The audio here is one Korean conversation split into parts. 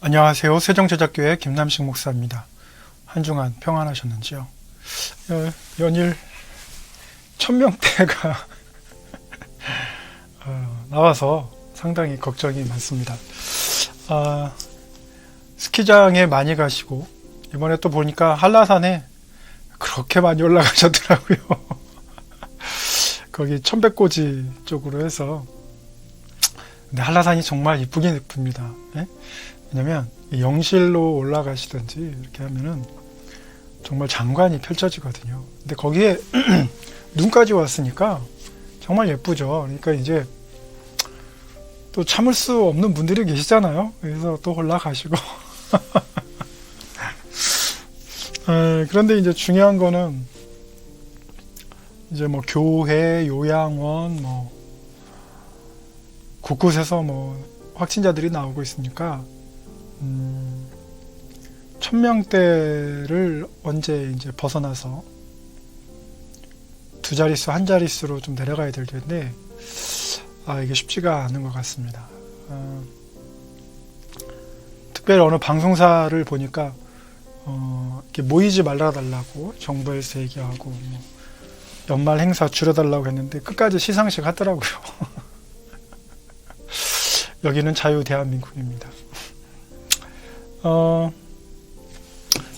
안녕하세요. 세종제자교회 김남식 목사입니다. 한 주간 평안하셨는지요? 연일 1000명대가 나와서 상당히 걱정이 많습니다. 스키장에 많이 가시고 이번에 또 보니까 한라산에 그렇게 많이 올라가셨더라고요. 거기 천백고지 쪽으로 해서. 근데 한라산이 정말 이쁘긴 이쁩니다. 예? 왜냐면 영실로 올라가시든지 이렇게 하면은 정말 장관이 펼쳐지거든요. 근데 거기에 눈까지 왔으니까 정말 예쁘죠. 그러니까 이제 또 참을 수 없는 분들이 계시잖아요. 그래서 또 올라가시고 그런데 이제 중요한 거는 이제 뭐 교회, 요양원 뭐 곳곳에서 뭐 확진자들이 나오고 있으니까 1000명대를 언제 이제 벗어나서 두 자릿수, 한 자릿수로 좀 내려가야 될 텐데 이게 쉽지가 않은 것 같습니다. 특별히 어느 방송사를 보니까 이렇게 모이지 말아달라고 정부에서 얘기하고 뭐 연말 행사 줄여달라고 했는데 끝까지 시상식 하더라고요. 여기는 자유 대한민국입니다.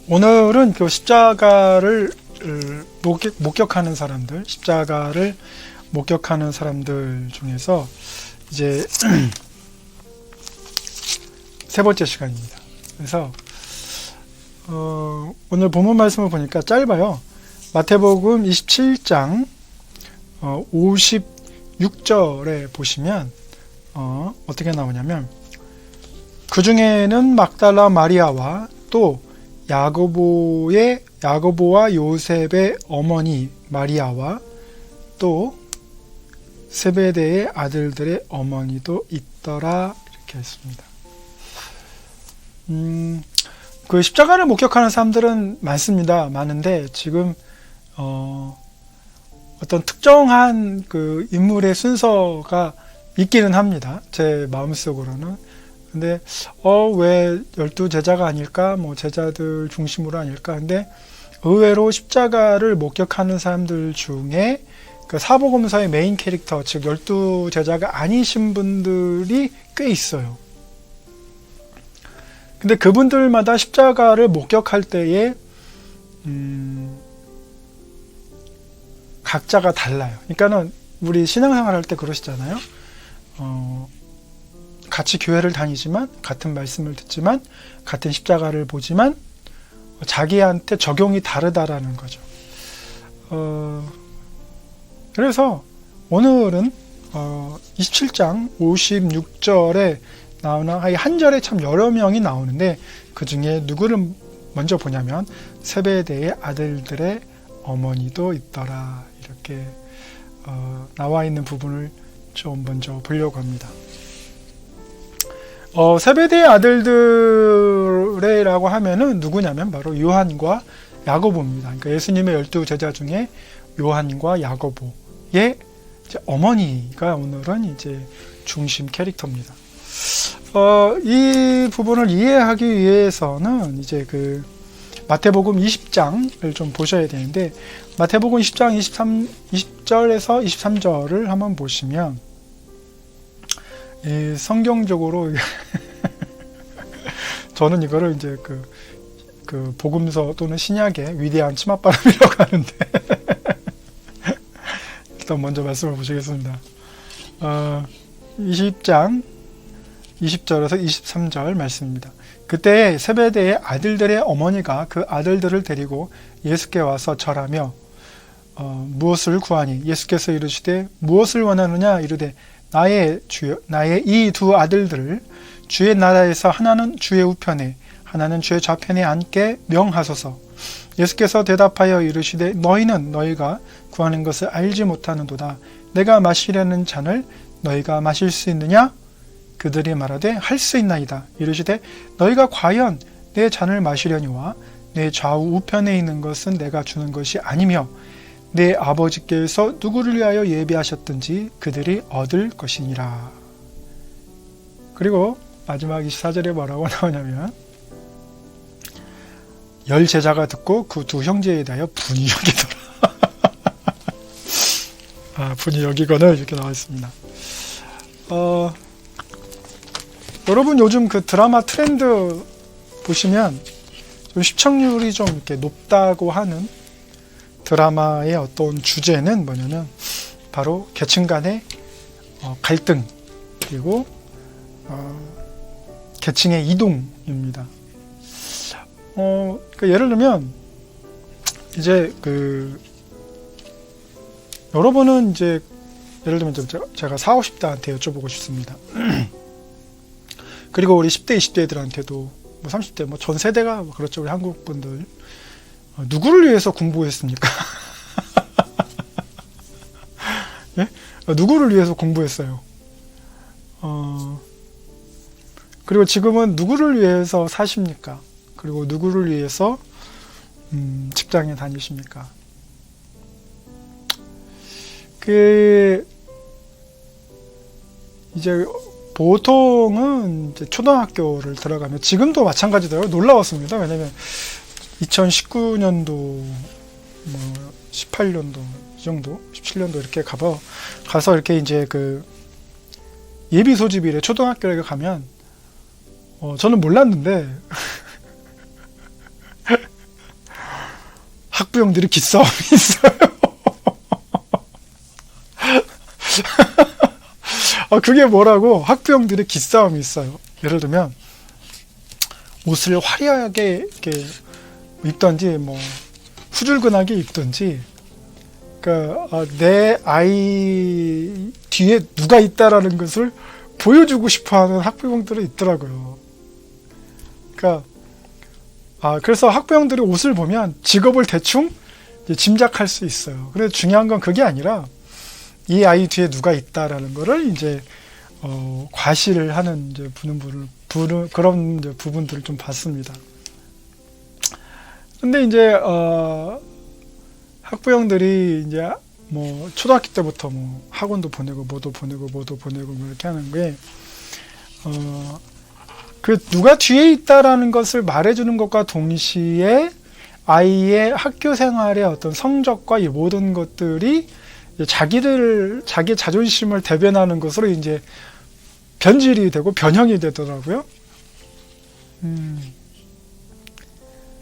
오늘은 그 십자가를 목격하는 사람들, 십자가를 목격하는 사람들 중에서 이제 세 번째 시간입니다. 그래서 오늘 본문 말씀을 보니까 짧아요. 마태복음 27장 56절에 보시면 어떻게 나오냐면 그 중에는 막달라 마리아와 또 야고보와 요셉의 어머니 마리아와 또 세베대의 아들들의 어머니도 있더라 이렇게 했습니다. 그 십자가를 목격하는 사람들은 많은데 지금 어떤 특정한 그 인물의 순서가 있기는 합니다. 제 마음속으로는. 근데 왜 12제자가 아닐까? 뭐 제자들 중심으로 아닐까? 근데 의외로 십자가를 목격하는 사람들 중에 그 사복음서의 메인 캐릭터, 즉 12제자가 아니신 분들이 꽤 있어요. 근데 그분들마다 십자가를 목격할 때에 각자가 달라요. 그러니까는 우리 신앙생활 할 때 그러시잖아요. 같이 교회를 다니지만 같은 말씀을 듣지만 같은 십자가를 보지만 자기한테 적용이 다르다라는 거죠. 그래서 오늘은 27장 56절에 나오는 한 절에 참 여러 명이 나오는데 그 중에 누구를 먼저 보냐면 세베대의 아들들의 어머니도 있더라 이렇게 나와 있는 부분을 좀 먼저 보려고 합니다. 세베대의 아들들이라고 하면은 누구냐면 바로 요한과 야고보입니다. 그러니까 예수님의 12제자 중에 요한과 야고보의 어머니가 오늘은 이제 중심 캐릭터입니다. 이 부분을 이해하기 위해서는 이제 그 마태복음 20장을 좀 보셔야 되는데 마태복음 20장 20절에서 23절을 한번 보시면 성경적으로 저는 이거를 이제 그 복음서 또는 신약의 위대한 치맛바람이라고 하는데 일단 먼저 말씀을 보시겠습니다. 20장 20절에서 23절 말씀입니다. 그때 세베대의 아들들의 어머니가 그 아들들을 데리고 예수께 와서 절하며 무엇을 구하니? 예수께서 이르시되 무엇을 원하느냐? 이르되 나의 이 두 아들들을 주의 나라에서 하나는 주의 우편에 하나는 주의 좌편에 앉게 명하소서. 예수께서 대답하여 이르시되 너희는 너희가 구하는 것을 알지 못하는도다. 내가 마시려는 잔을 너희가 마실 수 있느냐? 그들이 말하되 할 수 있나이다. 이르시되 너희가 과연 내 잔을 마시려니와 내 좌우 우편에 있는 것은 내가 주는 것이 아니며 내 아버지께서 누구를 위하여 예비하셨든지 그들이 얻을 것이니라. 그리고 마지막 24절에 뭐라고 나오냐면, 열 제자가 듣고 그 두 형제에 대하여 분이 여기더라. 분이 여기거늘 이렇게 나와 있습니다. 여러분 요즘 그 드라마 트렌드 보시면 좀 시청률이 좀 이렇게 높다고 하는 드라마의 어떤 주제는 뭐냐면 바로 계층 간의 갈등, 그리고 계층의 이동입니다. 예를 들면 이제 여러분은 이제 예를 들면 좀 제가 40, 50대한테 여쭤보고 싶습니다. 그리고 우리 10대, 20대들한테도 뭐 30대, 뭐 전 세대가 그렇죠. 우리 한국 분들 누구를 위해서 공부했습니까? 예? 누구를 위해서 공부했어요? 그리고 지금은 누구를 위해서 사십니까? 그리고 누구를 위해서 직장에 다니십니까? 이제 보통은 이제 초등학교를 들어가면, 지금도 마찬가지더라고요. 놀라웠습니다. 왜냐면 2019년도, 뭐 18년도 이 정도, 17년도 이렇게 가서 이렇게 이제 예비 소집일에 초등학교에 가면 저는 몰랐는데 학부형들이 기싸움이 있어요. 그게 뭐라고? 학부형들이 기싸움이 있어요. 예를 들면 옷을 화려하게 이렇게 입던지, 뭐 후줄근하게 입던지, 내 아이 뒤에 누가 있다라는 것을 보여주고 싶어하는 학부형들이 있더라고요. 그래서 학부형들이 옷을 보면 직업을 대충 이제 짐작할 수 있어요. 근데 중요한 건 그게 아니라 이 아이 뒤에 누가 있다라는 거를 이제 과시를 하는 이제 그런 이제 부분들을 좀 봤습니다. 근데 이제 학부형들이 이제 뭐 초등학교 때부터 뭐 학원도 보내고 뭐도 보내고 뭐 이렇게 하는 게 누가 뒤에 있다라는 것을 말해주는 것과 동시에 아이의 학교 생활의 어떤 성적과 이 모든 것들이 자기의 자존심을 대변하는 것으로 이제 변질이 되고 변형이 되더라고요.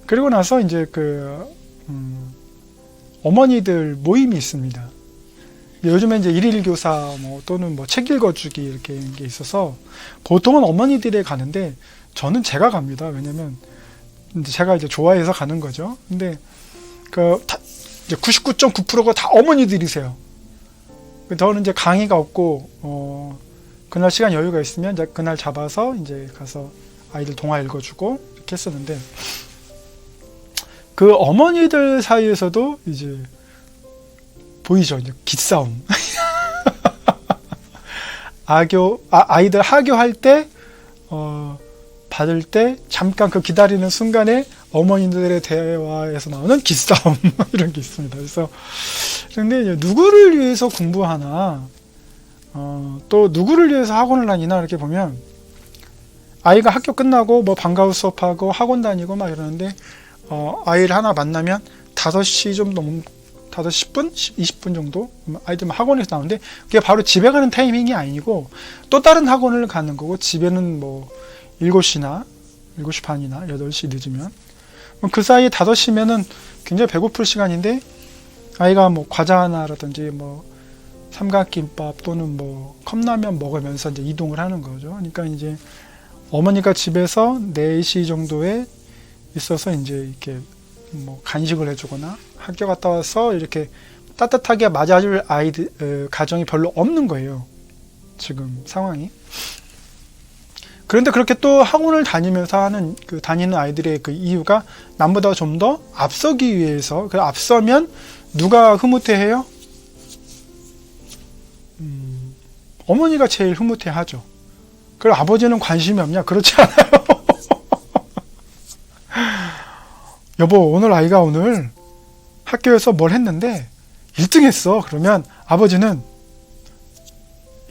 그리고 나서 이제 어머니들 모임이 있습니다. 요즘에 이제 일일 교사 또는 뭐 책 읽어주기 이렇게 게 있어서 보통은 어머니들이 가는데 저는 제가 갑니다. 왜냐면 이제 제가 이제 좋아해서 가는 거죠. 근데 이제 99.9%가 다 어머니들이세요. 저는 이제 강의가 없고 그날 시간 여유가 있으면 이제 그날 잡아서 이제 가서 아이들 동화 읽어주고 이렇게 했었는데, 그 어머니들 사이에서도 이제 보이죠, 이제 기싸움. 아이들 하교할 때 받을 때 잠깐 기다리는 순간에 어머니들의 대화에서 나오는 기싸움 이런 게 있습니다. 그래서 근데 이제 누구를 위해서 공부하나, 또 누구를 위해서 학원을 다니나 이렇게 보면 아이가 학교 끝나고 뭐 방과후 수업하고 학원 다니고 막 이러는데 아이를 하나 만나면 5시 좀 넘 5시 10분? 20분 정도? 아이들 학원에서 나오는데 그게 바로 집에 가는 타이밍이 아니고 또 다른 학원을 가는 거고, 집에는 뭐 7시나 7시 반이나 8시 늦으면 그 사이에 5시면은 굉장히 배고플 시간인데 아이가 뭐 과자 하나라든지 뭐 삼각김밥 또는 뭐 컵라면 먹으면서 이제 이동을 하는 거죠. 그러니까 이제 어머니가 집에서 4시 정도에 있어서 이제 이렇게 뭐 간식을 해주거나 학교 갔다 와서 이렇게 따뜻하게 맞아줄 가정이 별로 없는 거예요, 지금 상황이. 그런데 그렇게 또 학원을 다니면서 하는 다니는 아이들의 이유가 남보다 좀 더 앞서기 위해서. 앞서면 누가 흐뭇해해요? 어머니가 제일 흐뭇해하죠. 그리고 아버지는 관심이 없냐? 그렇지 않아요. 여보, 오늘 아이가 오늘 학교에서 뭘 했는데 1등 했어. 그러면 아버지는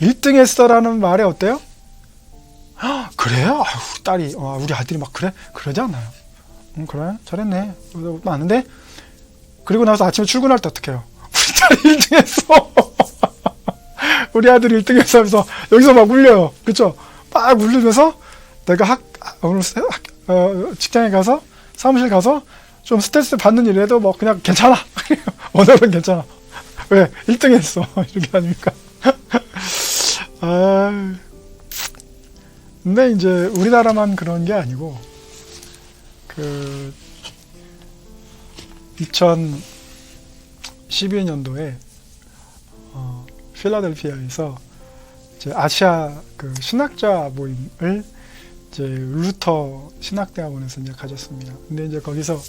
1등 했어라는 말에 어때요? 그래? 아유, 딸이, 우리 아들이 막 그래? 그러지 않아요. 그래? 잘했네. 많은데? 그리고 나서 아침에 출근할 때 어떡해요? 우리 딸이 1등 했어. 우리 아들이 1등 했어 하면서 여기서 막 울려요. 그쵸? 막 울리면서 내가 오늘 직장에 가서, 사무실 가서 좀 스트레스 받는 일에도 뭐 그냥 괜찮아. 오늘은 괜찮아. 왜? 1등 했어. 이렇게 아닙니까? 근데 이제 우리나라만 그런 게 아니고, 2012년도에 필라델피아에서 이제 아시아 신학자 모임을 이제 루터 신학대학원에서 이제 가졌습니다. 근데 이제 거기서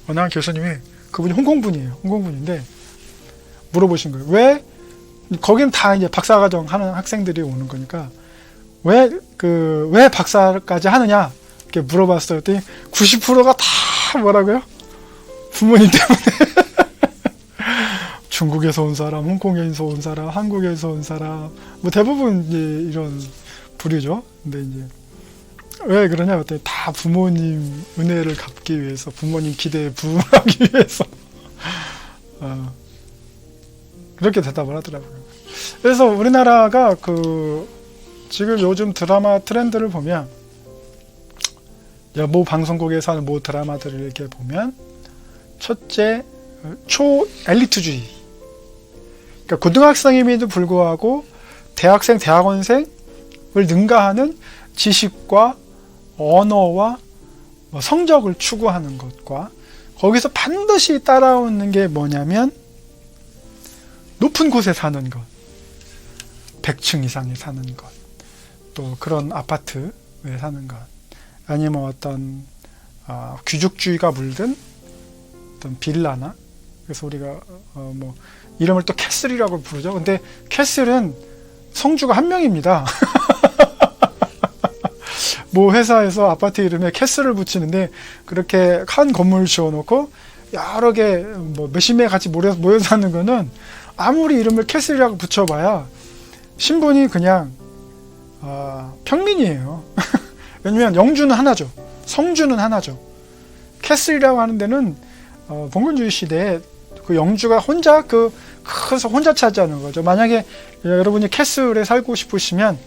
어느 한 교수님이, 그분이 홍콩분이에요. 홍콩분인데 물어보신 거예요. 왜 거긴 다 이제 박사과정 하는 학생들이 오는 거니까 왜 박사까지 하느냐 이렇게 물어봤어요. 그랬더니 90%가 다 뭐라고요? 부모님 때문에. 중국에서 온 사람, 홍콩에서 온 사람, 한국에서 온 사람, 뭐 대부분 이제 이런 부류죠. 근데 이제 왜 그러냐 그랬더니 다 부모님 은혜를 갚기 위해서, 부모님 기대에 부응하기 위해서 그렇게 대답을 하더라고요. 그래서 우리나라가 지금 요즘 드라마 트렌드를 보면, 모 방송국에서 하는 모 드라마들을 이렇게 보면, 첫째, 초엘리트주의. 그러니까 고등학생임에도 불구하고 대학생, 대학원생을 능가하는 지식과 언어와 성적을 추구하는 것과, 거기서 반드시 따라오는 게 뭐냐면 높은 곳에 사는 것, 100층 이상에 사는 것, 또 그런 아파트에 사는 것, 아니면 어떤 귀족주의가 물든 어떤 빌라나, 그래서 우리가 뭐 이름을 또 캐슬이라고 부르죠. 근데 캐슬은 성주가 한 명입니다. 뭐 회사에서 아파트 이름에 캐슬을 붙이는데, 그렇게 한 건물을 지어놓고 여러 개 뭐 몇십 명 같이 모여 사는 거는 아무리 이름을 캐슬이라고 붙여봐야 신분이 그냥 평민이에요. 왜냐면 영주는 하나죠. 성주는 하나죠. 캐슬이라고 하는 데는 봉건주의 시대에 그 영주가 혼자 그래서 혼자 차지하는 거죠. 만약에 여러분이 캐슬에 살고 싶으시면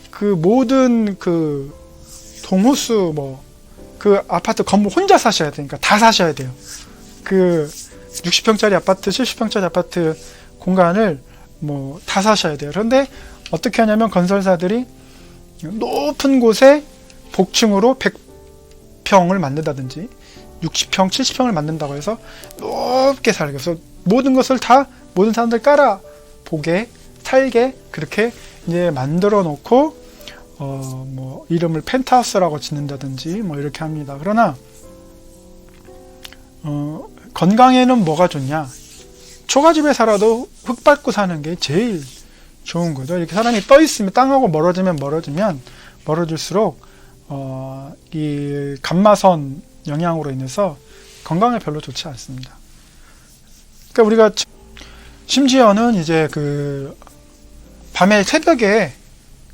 그 모든 동호수 아파트 건물 혼자 사셔야 되니까 다 사셔야 돼요. 60평짜리 아파트, 70평짜리 아파트 공간을 다 사셔야 돼요. 그런데 어떻게 하냐면 건설사들이 높은 곳에 복층으로 100평을 만든다든지 60평, 70평을 만든다고 해서 높게 살게 해서 모든 것을 다 모든 사람들 깔아보게 살게 그렇게 이제 만들어 놓고 이름을 펜트하우스라고 짓는다든지 이렇게 합니다. 그러나 건강에는 뭐가 좋냐? 초가집에 살아도 흙 밟고 사는 게 제일 좋은 거죠. 이렇게 사람이 떠 있으면, 땅하고 멀어질수록 이 감마선 영향으로 인해서 건강에 별로 좋지 않습니다. 그러니까 우리가 심지어는 이제 밤에 새벽에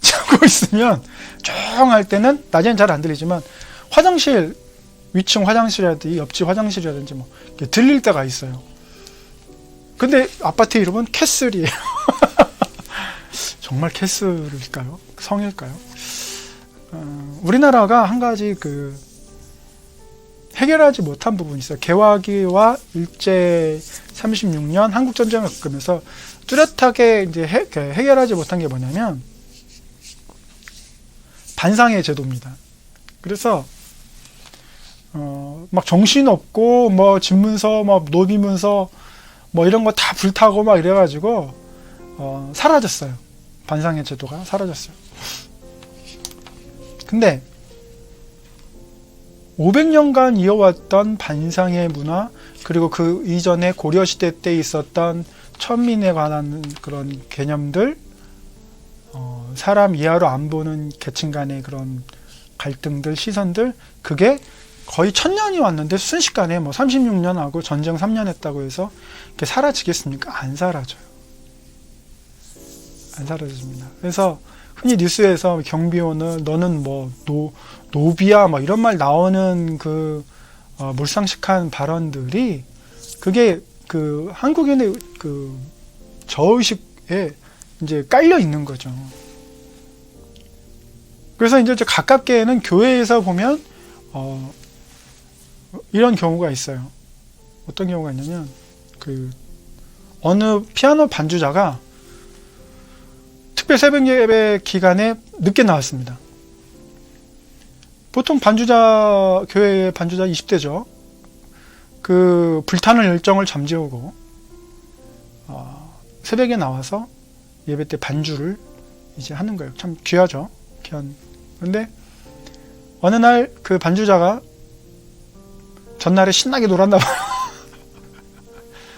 자고 있으면 조용할 때는, 낮에는 잘 안 들리지만 화장실, 위층 화장실이라든지 옆집 화장실이라든지 이렇게 들릴 때가 있어요. 근데 아파트 이름은 캐슬이에요. 정말 캐슬일까요? 성일까요? 우리나라가 한 가지 해결하지 못한 부분이 있어요. 개화기와 일제 36년 한국전쟁을 겪으면서 뚜렷하게 이제 해결하지 못한 게 뭐냐면 반상회 제도입니다. 그래서 막 정신없고 집문서, 노비문서 이런 거 다 불타고 이래가지고 사라졌어요. 반상회 제도가 사라졌어요. 근데 500년간 이어왔던 반상회 문화, 그리고 그 이전에 고려시대 때 있었던 천민에 관한 그런 개념들, 사람 이하로 안 보는 계층 간의 그런 갈등들, 시선들, 그게 거의 1000년이 왔는데 순식간에 36년하고 전쟁 3년 했다고 해서 이렇게 사라지겠습니까? 안 사라져요. 안 사라집니다. 그래서 흔히 뉴스에서 경비원은 너는 뭐 노비야 뭐 이런 말 나오는 그 물상식한 발언들이 그게 그 한국인의 그 저의식에 이제 깔려 있는 거죠. 그래서 이제 가깝게는 교회에서 보면 이런 경우가 있어요. 어떤 경우가 있냐면 그 어느 피아노 반주자가 특별 새벽 예배 기간에 늦게 나왔습니다. 보통 반주자 교회의 반주자 20대죠. 그 불타는 열정을 잠재우고 새벽에 나와서 예배 때 반주를 이제 하는 거예요. 참 귀하죠. 그런데 어느 날 그 반주자가 전날에 신나게 놀았나 봐요.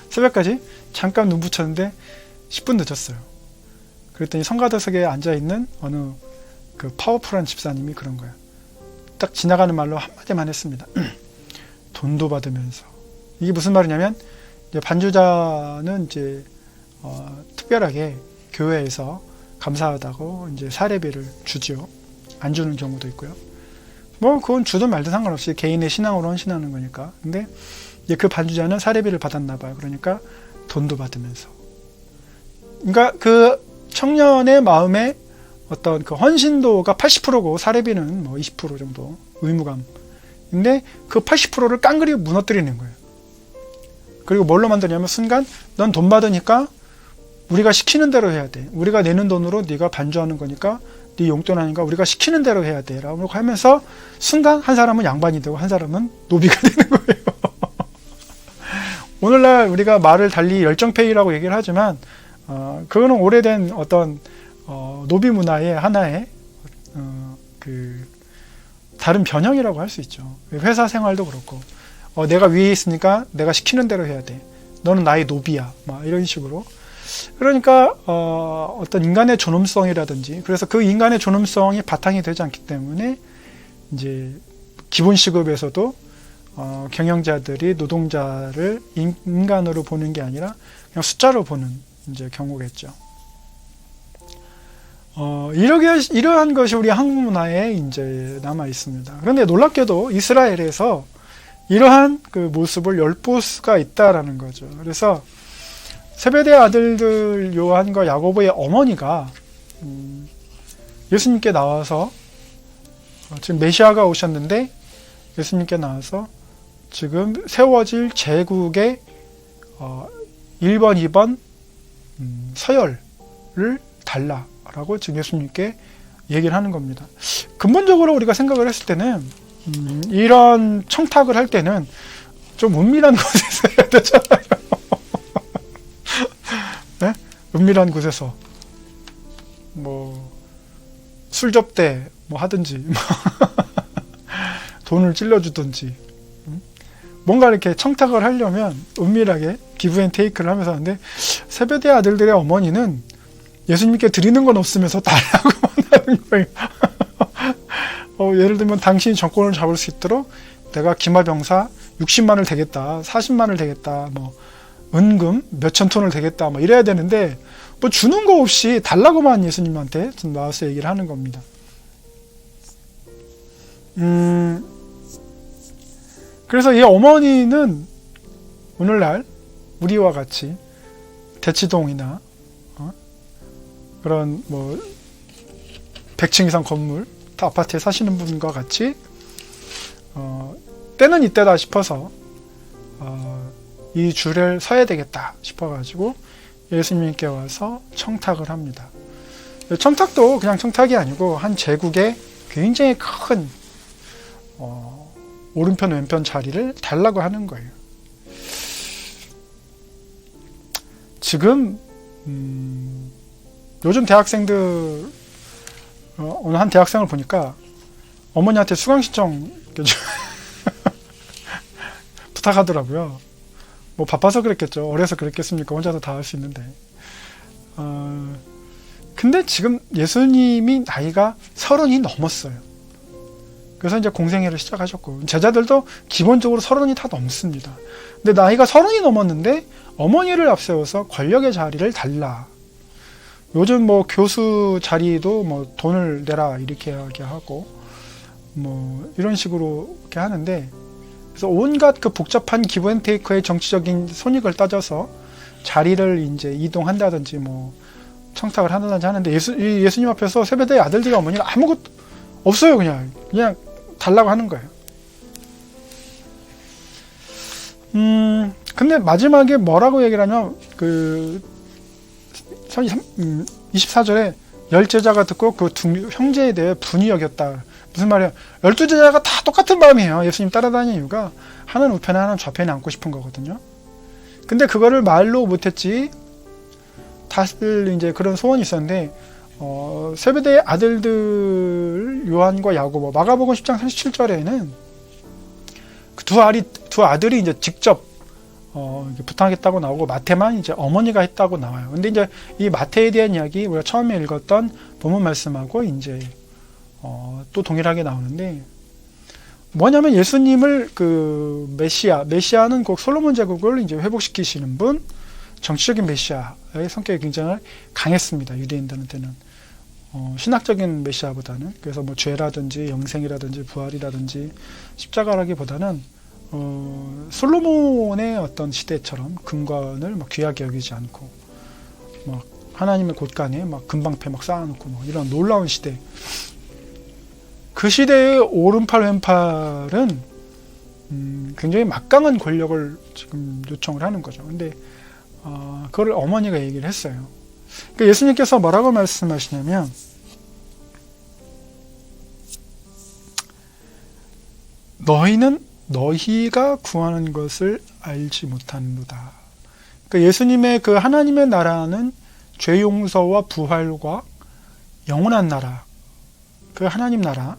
새벽까지 잠깐 눈 붙였는데 10분 늦었어요. 그랬더니 성가대석에 앉아있는 어느 그 파워풀한 집사님이 그런 거예요. 딱 지나가는 말로 한마디만 했습니다. 돈도 받으면서. 이게 무슨 말이냐면 이제 반주자는 이제 특별하게 교회에서 감사하다고 이제 사례비를 주지요. 안 주는 경우도 있고요. 뭐 그건 주든 말든 상관없이 개인의 신앙으로 헌신하는 거니까. 근데 이제 그 반주자는 사례비를 받았나 봐요. 그러니까 돈도 받으면서. 그러니까 그 청년의 마음에 어떤 그 헌신도가 80%고 사례비는 뭐 20% 정도 의무감. 근데 그 80%를 깡그리 무너뜨리는 거예요. 그리고 뭘로 만드냐면 순간 넌 돈 받으니까 우리가 시키는 대로 해야 돼. 우리가 내는 돈으로 네가 반주하는 거니까 네 용돈 아닌가 우리가 시키는 대로 해야 돼. 라고 하면서 순간 한 사람은 양반이 되고 한 사람은 노비가 되는 거예요. 오늘날 우리가 말을 달리 열정페이라고 얘기를 하지만 그거는 오래된 어떤 노비 문화의 하나의 그 다른 변형이라고 할 수 있죠. 회사 생활도 그렇고 내가 위에 있으니까 내가 시키는 대로 해야 돼. 너는 나의 노비야. 막 이런 식으로. 그러니까 어떤 인간의 존엄성이라든지 그래서 그 인간의 존엄성이 바탕이 되지 않기 때문에 이제 기본 시급에서도 경영자들이 노동자를 인간으로 보는 게 아니라 그냥 숫자로 보는 이제 경우겠죠. 이러한 것이 우리 한국 문화에 이제 남아 있습니다. 그런데 놀랍게도 이스라엘에서 이러한 그 모습을 엿볼 수가 있다라는 거죠. 그래서 세베대 아들들 요한과 야고보의 어머니가 예수님께 나와서 지금 메시아가 오셨는데 예수님께 나와서 지금 세워질 제국의 1번, 2번 서열을 달라라고 지금 예수님께 얘기를 하는 겁니다. 근본적으로 우리가 생각을 했을 때는 이런 청탁을 할 때는 좀 은밀한 곳에서 해야 되잖아요. 네? 은밀한 곳에서 뭐 술 접대 뭐 하든지 돈을 찔러주든지 뭔가 이렇게 청탁을 하려면 은밀하게 기브앤테이크를 하면서 하는데 세베대 아들들의 어머니는 예수님께 드리는 건 없으면서 달라고만 하는 거예요. 예를 들면 당신이 정권을 잡을 수 있도록 내가 기마병사 60만을 되겠다, 40만을 되겠다, 뭐 은금 몇천 톤을 되겠다, 뭐 이래야 되는데 뭐 주는 거 없이 달라고만 예수님한테 나와서 얘기를 하는 겁니다. 그래서 이 어머니는 오늘날 우리와 같이 대치동이나 그런 뭐 100층 이상 건물 아파트에 사시는 분과 같이 때는 이때다 싶어서 이 줄을 서야 되겠다 싶어가지고 예수님께 와서 청탁을 합니다. 청탁도 그냥 청탁이 아니고 한 제국의 굉장히 큰 오른편 왼편 자리를 달라고 하는 거예요. 지금 요즘 대학생들 어느 한 대학생을 보니까 어머니한테 수강 신청 부탁하더라고요. 뭐 바빠서 그랬겠죠. 어려서 그랬겠습니까? 혼자서 다 할 수 있는데. 근데 지금 예수님이 나이가 30이 넘었어요. 그래서 이제 공생애를 시작하셨고 제자들도 기본적으로 30이 다 넘습니다. 근데 나이가 30이 넘었는데 어머니를 앞세워서 권력의 자리를 달라. 요즘 뭐 교수 자리도 뭐 돈을 내라 이렇게 하고 뭐 이런 식으로 이렇게 하는데, 그래서 온갖 그 복잡한 기브앤테이크의 정치적인 손익을 따져서 자리를 이제 이동한다든지 뭐 청탁을 한다든지 하는데, 예수님 앞에서 세베대의 아들들과 어머니가 아무것도 없어요. 그냥 달라고 하는 거예요. 근데 마지막에 뭐라고 얘기를 하냐면, 24절에 열 제자가 듣고 그 두 형제에 대해 분이 여겼다. 무슨 말이야? 12제자가 다 똑같은 마음이에요. 예수님 따라다니는 이유가 하나는 우편에 하나는 좌편에 앉고 싶은 거거든요. 근데 그거를 말로 못했지, 다들 이제 그런 소원이 있었는데, 세베대의 아들들 요한과 야고보, 마가복음 10장 37절에는 그 두 아들이 이제 직접 부탁했다고 나오고, 마태만 이제 어머니가 했다고 나와요. 근데 이제 이 마태에 대한 이야기, 우리가 처음에 읽었던 본문 말씀하고 이제 또 동일하게 나오는데, 뭐냐면 예수님을 그 메시아는 꼭 솔로몬 제국을 이제 회복시키시는 분, 정치적인 메시아의 성격이 굉장히 강했습니다. 유대인들한테는 신학적인 메시아보다는. 그래서 뭐 죄라든지 영생이라든지 부활이라든지 십자가라기보다는 솔로몬의 어떤 시대처럼 금관을 막 귀하게 여기지 않고, 막 하나님의 곳간에 막 금방패 막 쌓아놓고 뭐 이런 놀라운 시대. 그 시대의 오른팔 왼팔은 굉장히 막강한 권력을 지금 요청을 하는 거죠. 근데 그걸 어머니가 얘기를 했어요. 그러니까 예수님께서 뭐라고 말씀하시냐면, 너희는 너희가 구하는 것을 알지 못하는도다. 그러니까 예수님의 그 하나님의 나라는 죄 용서와 부활과 영원한 나라, 그 하나님 나라,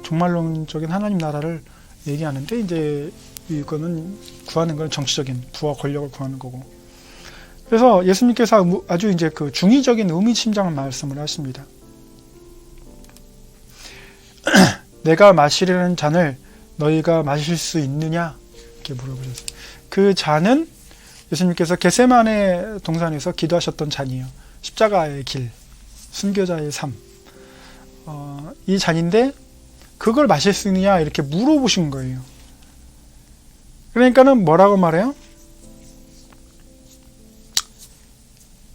종말론적인 하나님 나라를 얘기하는데, 이제 이거는 구하는 건 정치적인 부와 권력을 구하는 거고. 그래서 예수님께서 아주 이제 그 중의적인 의미심장한 말씀을 하십니다. 내가 마시려는 잔을 너희가 마실 수 있느냐? 이렇게 물어보셨어요. 그 잔은 예수님께서 겟세마네 동산에서 기도하셨던 잔이에요. 십자가의 길, 순교자의 삶. 이 잔인데 그걸 마실 수 있느냐? 이렇게 물어보신 거예요. 그러니까는 뭐라고 말해요?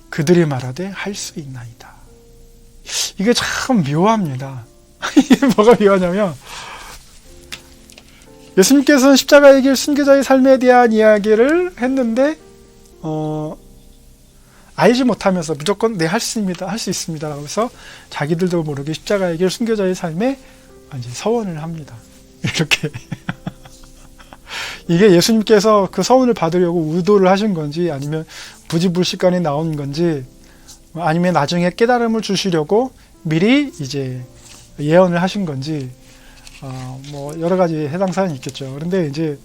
그들이 말하되 할 수 있나이다. 이게 참 묘합니다. 이게 뭐가 묘하냐면, 예수님께서는 십자가의 길, 순교자의 삶에 대한 이야기를 했는데 알지 못하면서 무조건 네, 할 수 있습니다 라고 해서 자기들도 모르게 십자가의 길, 순교자의 삶에 이제 서원을 합니다. 이렇게 이게 예수님께서 그 서원을 받으려고 의도를 하신 건지, 아니면 부지불식간에 나온 건지, 아니면 나중에 깨달음을 주시려고 미리 이제 예언을 하신 건지, 뭐 여러 가지 해당 사연이 있겠죠. 그런데 이제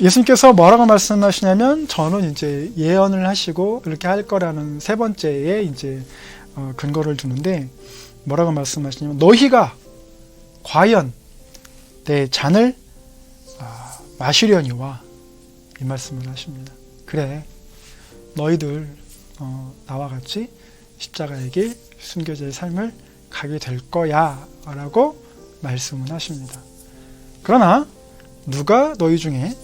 예수님께서 뭐라고 말씀하시냐면, 저는 이제 예언을 하시고 이렇게 할 거라는 세 번째에 이제 근거를 두는데, 뭐라고 말씀하시냐면, 너희가 과연 내 잔을 마시려니와, 이 말씀을 하십니다. 그래, 너희들 나와 같이 십자가의 길, 순교자의 삶을 가게 될 거야 라고 말씀을 하십니다. 그러나 누가 너희 중에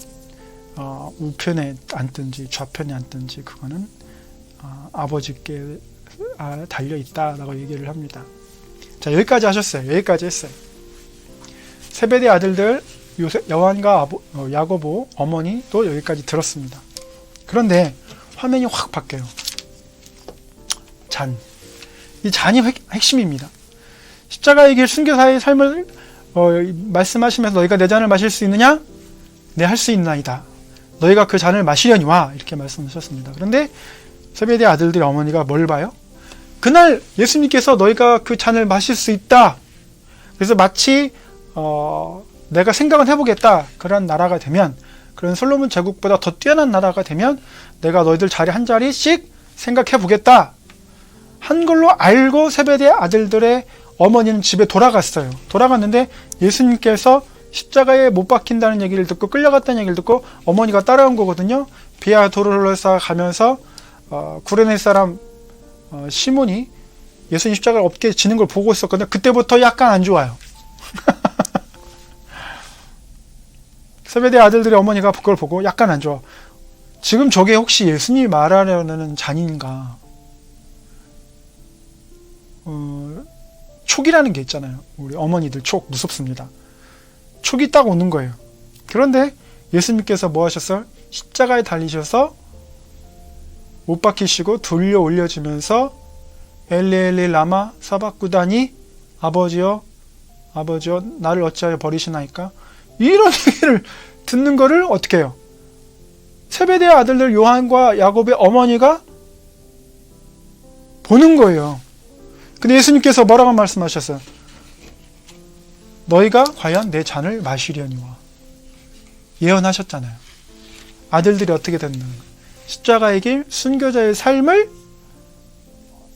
우편에 앉든지 좌편에 앉든지 그거는 아버지께 달려있다라고 얘기를 합니다. 자, 여기까지 하셨어요. 여기까지 했어요. 세베대 아들들 요한과 야고보 어머니도 여기까지 들었습니다. 그런데 화면이 확 바뀌어요. 잔. 이 잔이 핵심입니다. 십자가의 길, 순교자의 삶을 말씀하시면서, 너희가 내 잔을 마실 수 있느냐? 네, 할 수 있나이다. 너희가 그 잔을 마시려니와, 이렇게 말씀하셨습니다. 그런데 세베대 아들들의 어머니가 뭘 봐요? 그날 예수님께서 너희가 그 잔을 마실 수 있다. 그래서 마치 내가 생각은 해보겠다. 그런 나라가 되면, 그런 솔로몬 제국보다 더 뛰어난 나라가 되면 내가 너희들 자리 한 자리씩 생각해보겠다 한 걸로 알고 세베대 아들들의 어머니는 집에 돌아갔어요. 돌아갔는데 예수님께서 십자가에 못 박힌다는 얘기를 듣고, 끌려갔다는 얘기를 듣고 어머니가 따라온 거거든요. 비아 도로로사 가면서 구레네 사람 시몬이 예수님 십자가를 어깨에 지는 걸 보고 있었거든요. 그때부터 약간 안 좋아요. 세베대 아들들의 어머니가 그걸 보고 약간 안 좋아. 지금 저게 혹시 예수님이 말하려는 잔인가? 촉이라는 게 있잖아요. 우리 어머니들 촉 무섭습니다. 촉이 딱 오는 거예요. 그런데 예수님께서 뭐 하셨어요? 십자가에 달리셔서 못 박히시고 돌려 올려지면서 엘리 엘리 라마 사박구다니 아버지여 아버지여 나를 어찌하여 버리시나이까? 이런 얘기를 듣는 거를 어떻게 해요? 세베대의 아들들 요한과 야곱의 어머니가 보는 거예요. 근데 예수님께서 뭐라고 말씀하셨어요? 너희가 과연 내 잔을 마시려니와 예언하셨잖아요. 아들들이 어떻게 됐나? 십자가의 길, 순교자의 삶을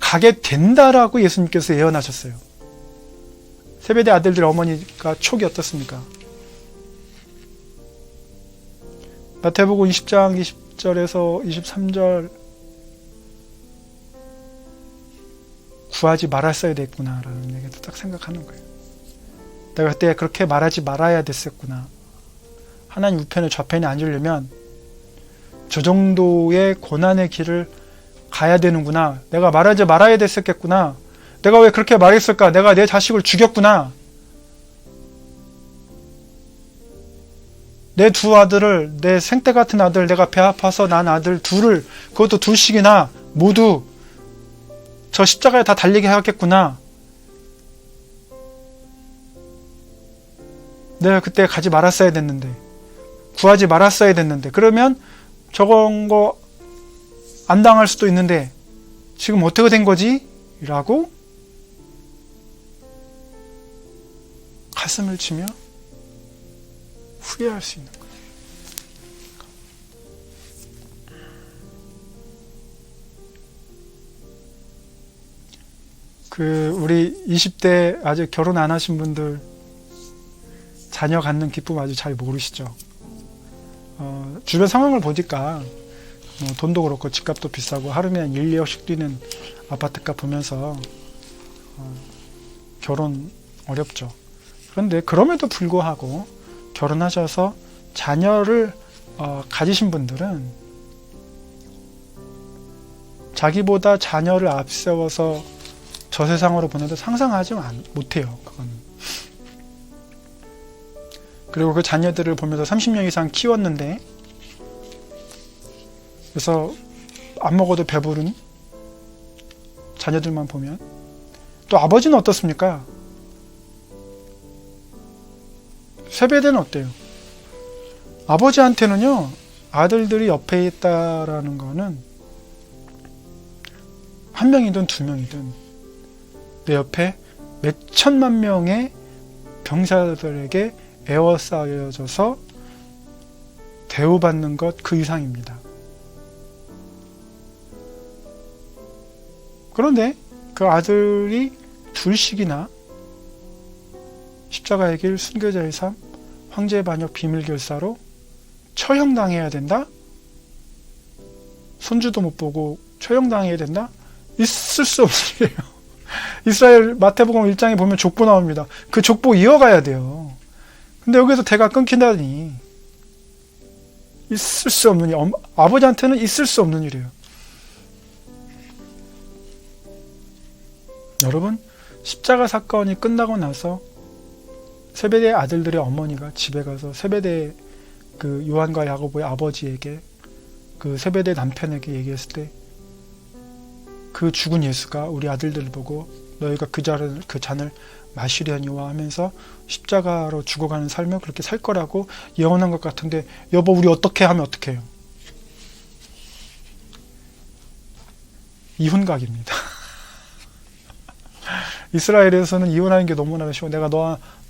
가게 된다라고 예수님께서 예언하셨어요. 세베대 아들들의 어머니가 촉이 어떻습니까? 마태복음 20장 20절에서 23절 구하지 말았어야 됐구나 라는 얘기도 딱 생각하는 거예요. 내가 그때 그렇게 말하지 말아야 됐었구나. 하나님 우편에 좌편에 앉으려면 저 정도의 고난의 길을 가야 되는구나. 내가 말하지 말아야 됐었겠구나. 내가 왜 그렇게 말했을까? 내가 내 자식을 죽였구나. 내 두 아들을, 내 생떼 같은 아들, 내가 배 아파서 난 아들 둘을, 그것도 둘씩이나 모두 저 십자가에 다 달리게 해야겠구나. 내가 그때 가지 말았어야 됐는데, 구하지 말았어야 됐는데, 그러면 저건 거 안 당할 수도 있는데 지금 어떻게 된 거지? 라고 가슴을 치며 후회할 수 있는 거예요. 우리 20대 아직 결혼 안 하신 분들 자녀 갖는 기쁨 아주 잘 모르시죠? 주변 상황을 보니까 돈도 그렇고 집값도 비싸고 하루에 1, 2억씩 뛰는 아파트값 보면서 결혼 어렵죠. 그런데 그럼에도 불구하고 결혼하셔서 자녀를 가지신 분들은 자기보다 자녀를 앞세워서 저 세상으로 보내도 상상하지 못해요. 그거는. 그리고 그 자녀들을 보면서 30년 이상 키웠는데 그래서 안 먹어도 배부른 자녀들만 보면 또 아버지는 어떻습니까? 세베대는 어때요? 아버지한테는요 아들들이 옆에 있다라는 거는 한 명이든 두 명이든 내 옆에 몇 천만 명의 병사들에게 에워싸여져서 대우받는 것 그 이상입니다. 그런데 그 아들이 둘씩이나 십자가의 길, 순교자의 삶, 황제의 반역, 비밀결사로 처형당해야 된다? 손주도 못 보고 처형당해야 된다? 있을 수 없는 일이에요. 이스라엘 마태복음 1장에 보면 족보 나옵니다. 그 족보 이어가야 돼요. 근데 여기서 대가 끊긴다니 있을 수 없는 일, 아버지한테는 있을 수 없는 일이에요. 여러분, 십자가 사건이 끝나고 나서 세베대의 아들들의 어머니가 집에 가서 세베대 그 요한과 야고보의 아버지에게 그 세베대 남편에게 얘기했을 때 그 죽은 예수가 우리 아들들을 보고 너희가 그 잔을 마시려니와 하면서 십자가로 죽어가는 삶을 그렇게 살 거라고 예언한 것 같은데 여보 우리 어떻게 하면 어떻게 해요? 이혼각입니다. 이스라엘에서는 이혼하는 게 너무나 쉬워. 내가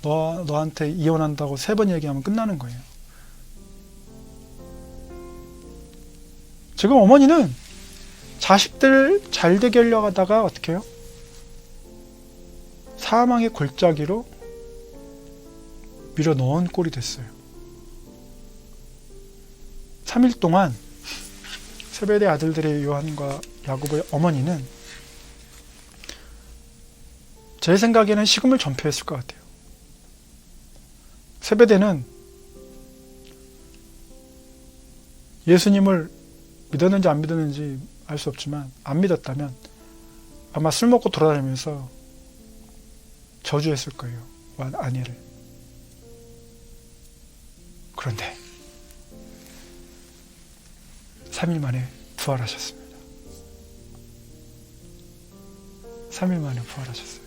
너한테 이혼한다고 3번 얘기하면 끝나는 거예요. 지금 어머니는 자식들 잘 되게 하려고 하다가 어떻게 해요? 사망의 골짜기로 밀어 넣은 꼴이 됐어요. 3일 동안 세베대 아들들의 요한과 야고보의 어머니는 제 생각에는 식음을 전폐했을 것 같아요. 세베대는 예수님을 믿었는지 안 믿었는지 알 수 없지만 안 믿었다면 아마 술 먹고 돌아다니면서 저주했을 거예요. 아내를. 그런데 3일 만에 부활하셨습니다. 3일 만에 부활하셨어요.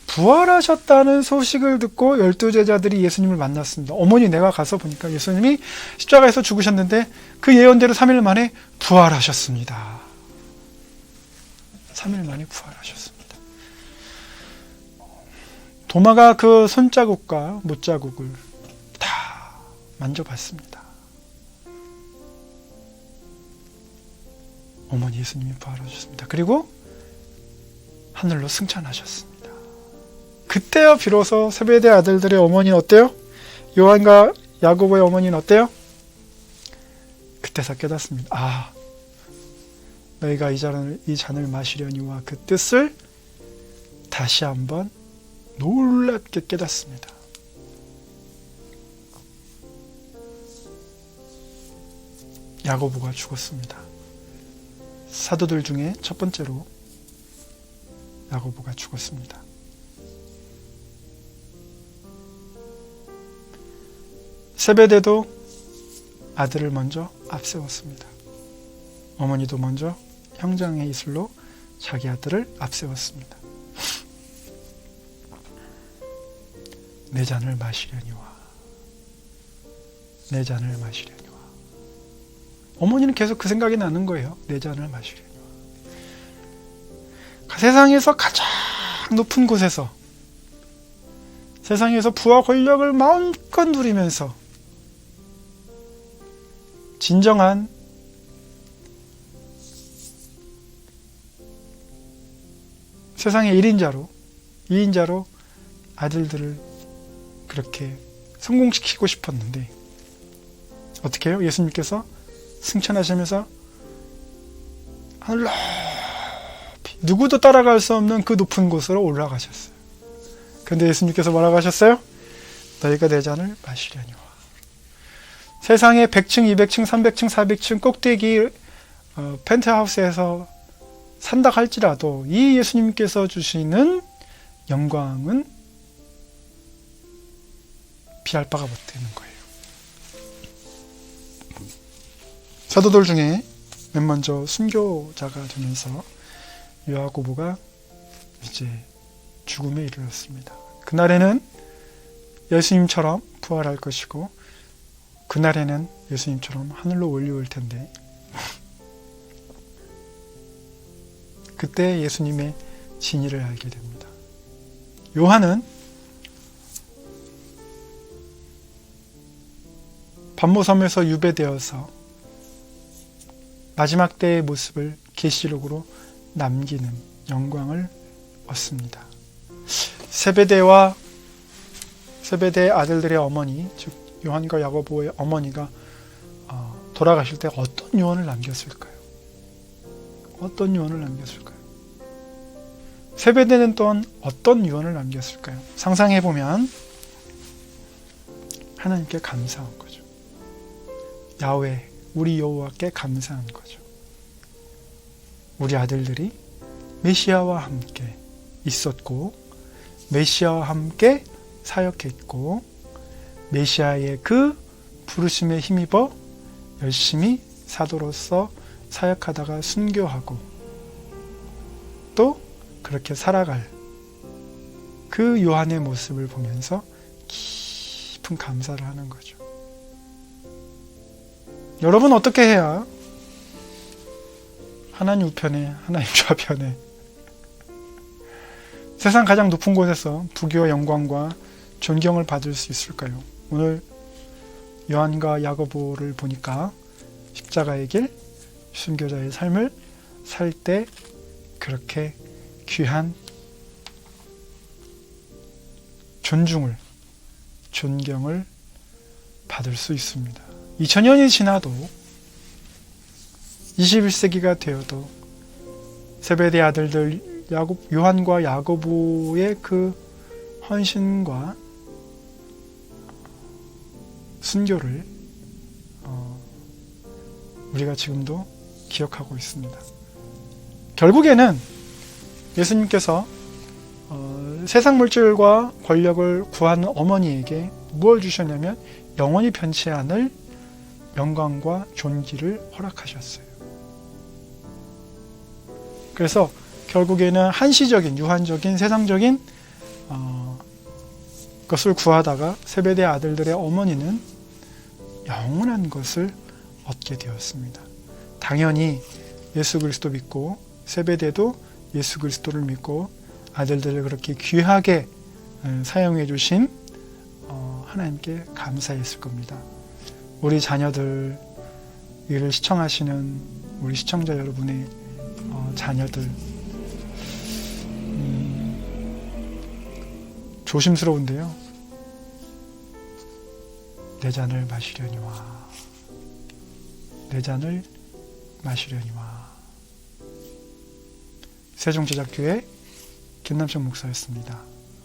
부활하셨다는 소식을 듣고 12제자들이 예수님을 만났습니다. 어머니, 내가 가서 보니까 예수님이 십자가에서 죽으셨는데 그 예언대로 3일 만에 부활하셨습니다. 3일 만에 부활하셨습니다. 도마가 그 손자국과 못자국을 다 만져봤습니다. 어머니 예수님이 부활하셨습니다. 그리고 하늘로 승천하셨습니다. 그때야 비로소 세베대 아들들의 어머니는 어때요? 요한과 야고보의 어머니는 어때요? 그때서 깨닫습니다. 아, 너희가 이 잔을 마시려니와 그 뜻을 다시 한번 놀랍게 깨닫습니다. 야고보가 죽었습니다. 사도들 중에 첫 번째로 야고보가 죽었습니다. 세베대도 아들을 먼저 앞세웠습니다. 어머니도 먼저 형장의 이슬로 자기 아들을 앞세웠습니다. 내 잔을 마시려니와 내 잔을 마시려니와. 어머니는 계속 그 생각이 나는 거예요. 내 잔을 마시려니와. 세상에서 가장 높은 곳에서, 세상에서 부와 권력을 마음껏 누리면서 진정한 세상의 1인자로 2인자로 아들들을 그렇게 성공시키고 싶었는데 어떻게 해요? 예수님께서 승천하시면서 하늘 높이 누구도 따라갈 수 없는 그 높은 곳으로 올라가셨어요. 그런데 예수님께서 뭐라고 하셨어요? 너희가 내 잔을 마시려니와. 세상에 100층, 200층, 300층, 400층 꼭대기 펜트하우스에서 산다 할지라도 이 예수님께서 주시는 영광은 비할 바가 못 되는 거예요. 사도들 중에 맨 먼저 순교자가 되면서 야고보가 이제 죽음에 이르렀습니다. 그날에는 예수님처럼 부활할 것이고 그날에는 예수님처럼 하늘로 올려올 텐데 그때 예수님의 진리를 알게 됩니다. 요한은 반모섬에서 유배되어서 마지막 때의 모습을 계시록으로 남기는 영광을 얻습니다. 세베대 아들들의 어머니, 즉 요한과 야고보의 어머니가 돌아가실 때 어떤 유언을 남겼을까요? 어떤 유언을 남겼을까요? 세베대는 또한 어떤 유언을 남겼을까요? 상상해보면 하나님께 감사한 거죠. 야훼, 우리 여호와께 감사한 거죠. 우리 아들들이 메시아와 함께 있었고 메시아와 함께 사역했고 메시아의 그 부르심에 힘입어 열심히 사도로서 사역하다가 순교하고 또 그렇게 살아갈 그 요한의 모습을 보면서 깊은 감사를 하는 거죠. 여러분 어떻게 해야 하나님 우편에 하나님 좌편에 세상 가장 높은 곳에서 부귀와 영광과 존경을 받을 수 있을까요? 오늘 요한과 야고보를 보니까 십자가의 길, 순교자의 삶을 살 때 그렇게 귀한 존경을 받을 수 있습니다. 2000년이 지나도 21세기가 되어도 세베대 아들들 요한과 야고보의 그 헌신과 순교를 우리가 지금도 기억하고 있습니다. 결국에는 예수님께서 세상 물질과 권력을 구하는 어머니에게 무엇을 주셨냐면 영원히 변치 않을 영광과 존귀를 허락하셨어요. 그래서 결국에는 한시적인, 유한적인, 세상적인 것을 구하다가 세베대 아들들의 어머니는 영원한 것을 얻게 되었습니다. 당연히 예수 그리스도 믿고 세베대도 예수 그리스도를 믿고 아들들을 그렇게 귀하게 사용해 주신 하나님께 감사했을 겁니다. 우리 자녀들, 이를 시청하시는 우리 시청자 여러분의 자녀들, 조심스러운데요. 내 잔을 마시려니와, 내 잔을 마시려니와. 세종제작교회 김남청 목사였습니다.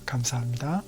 감사합니다.